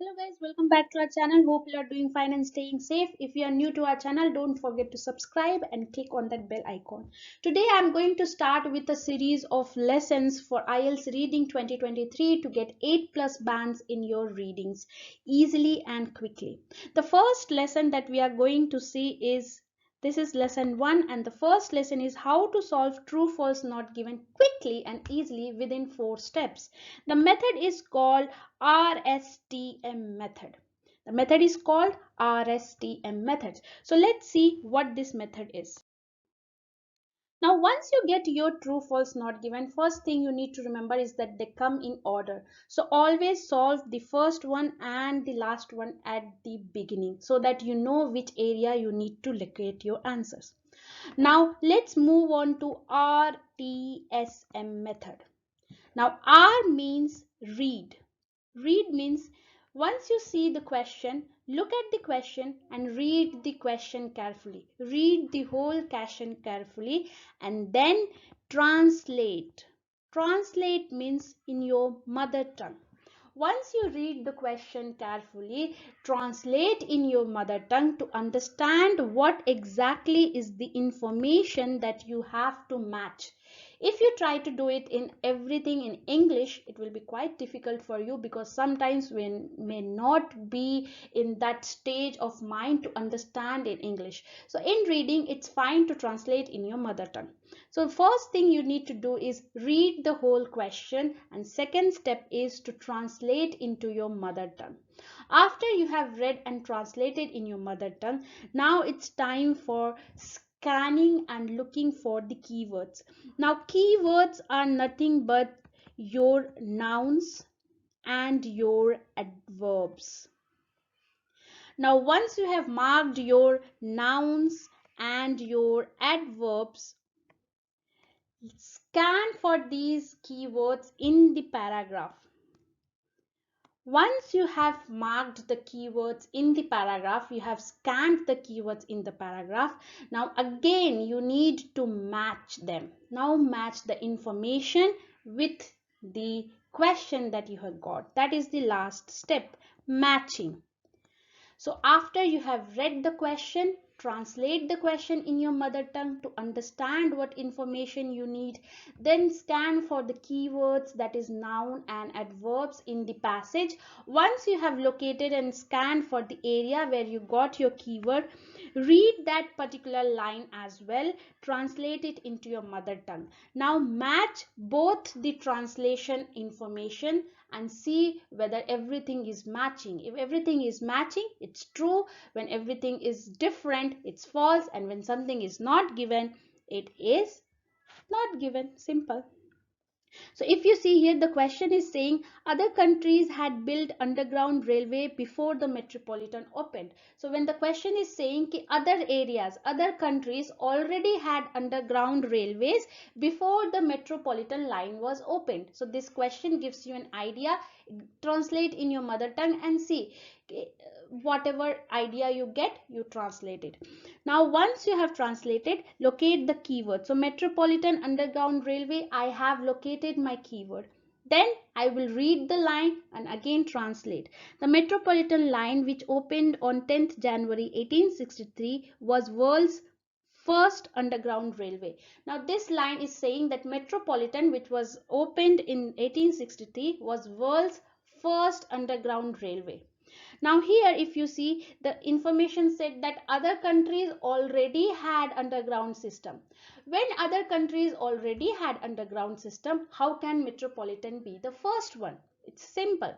Hello guys, welcome back to our channel. Hope you are doing fine and staying safe. If you are new to our channel, don't forget to subscribe and click on that bell icon. Today I am going to start with a series of lessons for IELTS Reading 2023 to get 8 plus bands in your readings easily and quickly. The first lesson that we are going to see is this is lesson 1, and the first lesson is how to solve true false not given quickly and easily within 4 steps. The method is called RSTM method. The method is called RSTM method. So let's see what this method is. Now, once you get your true false not given, first thing you need to remember is that they come in order. So always solve the first one and the last one at the beginning so that you know which area you need to locate your answers. Now let's move on to RTSM method. Now R means read. Read means once you see the question, look at the question and read the question carefully. Read the whole question carefully and then translate. Translate means in your mother tongue. Once you read the question carefully, translate in your mother tongue to understand what exactly is the information that you have to match. If you try to do it in everything in English, it will be quite difficult for you because sometimes we may not be in that stage of mind to understand in English. So in reading, it's fine to translate in your mother tongue. So first thing you need to do is read the whole question, and second step is to translate into your mother tongue. After you have read and translated in your mother tongue, now it's time for scanning and looking for the keywords. Now keywords are nothing but your nouns and your adverbs. Now once you have marked your nouns and your adverbs, scan for these keywords in the paragraph. Once you have marked the keywords in the paragraph, you have scanned the keywords in the paragraph. Now again, you need to match them. Now match the information with the question that you have got. That is the last step, matching. So after you have read the question, translate the question in your mother tongue to understand what information you need. Then scan for the keywords, that is noun and adverbs in the passage. Once you have located and scanned for the area where you got your keyword, read that particular line as well. Translate it into your mother tongue. Now match both the translation information and see whether everything is matching. If everything is matching, it's true. When everything is different, it's false. And when something is not given, it is not given. Simple. So if you see here, the question is saying other countries had built underground railway before the metropolitan opened. So when the question is saying other areas, other countries already had underground railways before the metropolitan line was opened. So this question gives you an idea. Translate in your mother tongue and see whatever idea you get, you translate it. Now once you have translated, locate the keyword. So metropolitan underground railway, I have located my keyword. Then I will read the line and again translate. The metropolitan line, which opened on 10th January 1863, was world's first underground railway. Now this line is saying that metropolitan, which was opened in 1863, was world's first underground railway. Now here if you see, the information said that other countries already had underground system. When other countries already had underground system, how can metropolitan be the first one? It's simple.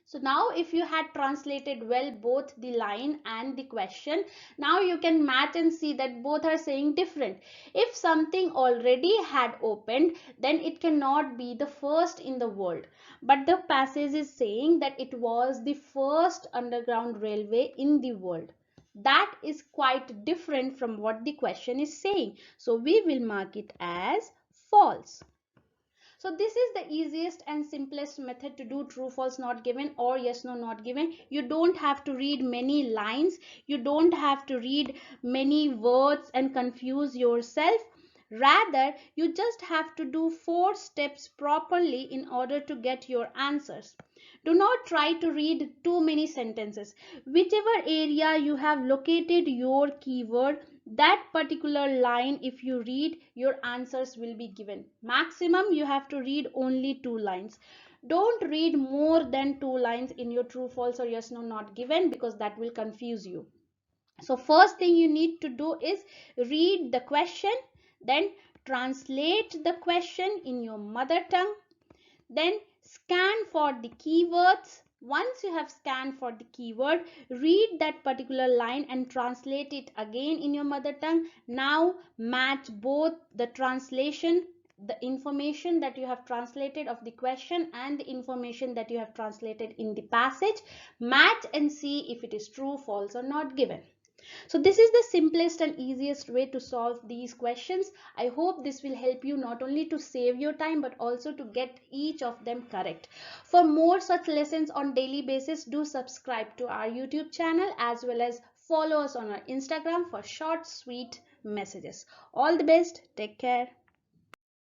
So now if you had translated well both the line and the question, now you can match and see that both are saying different. If something already had opened, then it cannot be the first in the world. But the passage is saying that it was the first underground railway in the world. That is quite different from what the question is saying. So we will mark it as false. So this is the easiest and simplest method to do true false not given or yes no not given. You don't have to read many lines. You don't have to read many words and confuse yourself. Rather, you just have to do 4 steps properly in order to get your answers. Do not try to read too many sentences. Whichever area you have located your keyword, that particular line, if you read, your answers will be given. Maximum you have to read only 2 lines. Don't read more than 2 lines in your true, false or yes, no, not given, because that will confuse you. So first thing you need to do is read the question, then translate the question in your mother tongue, then scan for the keywords. Once you have scanned for the keyword, read that particular line and translate it again in your mother tongue. Now match both the translation, the information that you have translated of the question and the information that you have translated in the passage. Match and see if it is true, false or not given. So this is the simplest and easiest way to solve these questions. I hope this will help you not only to save your time but also to get each of them correct. For more such lessons on daily basis, do subscribe to our YouTube channel as well as follow us on our Instagram for short, sweet messages. All the best. Take care.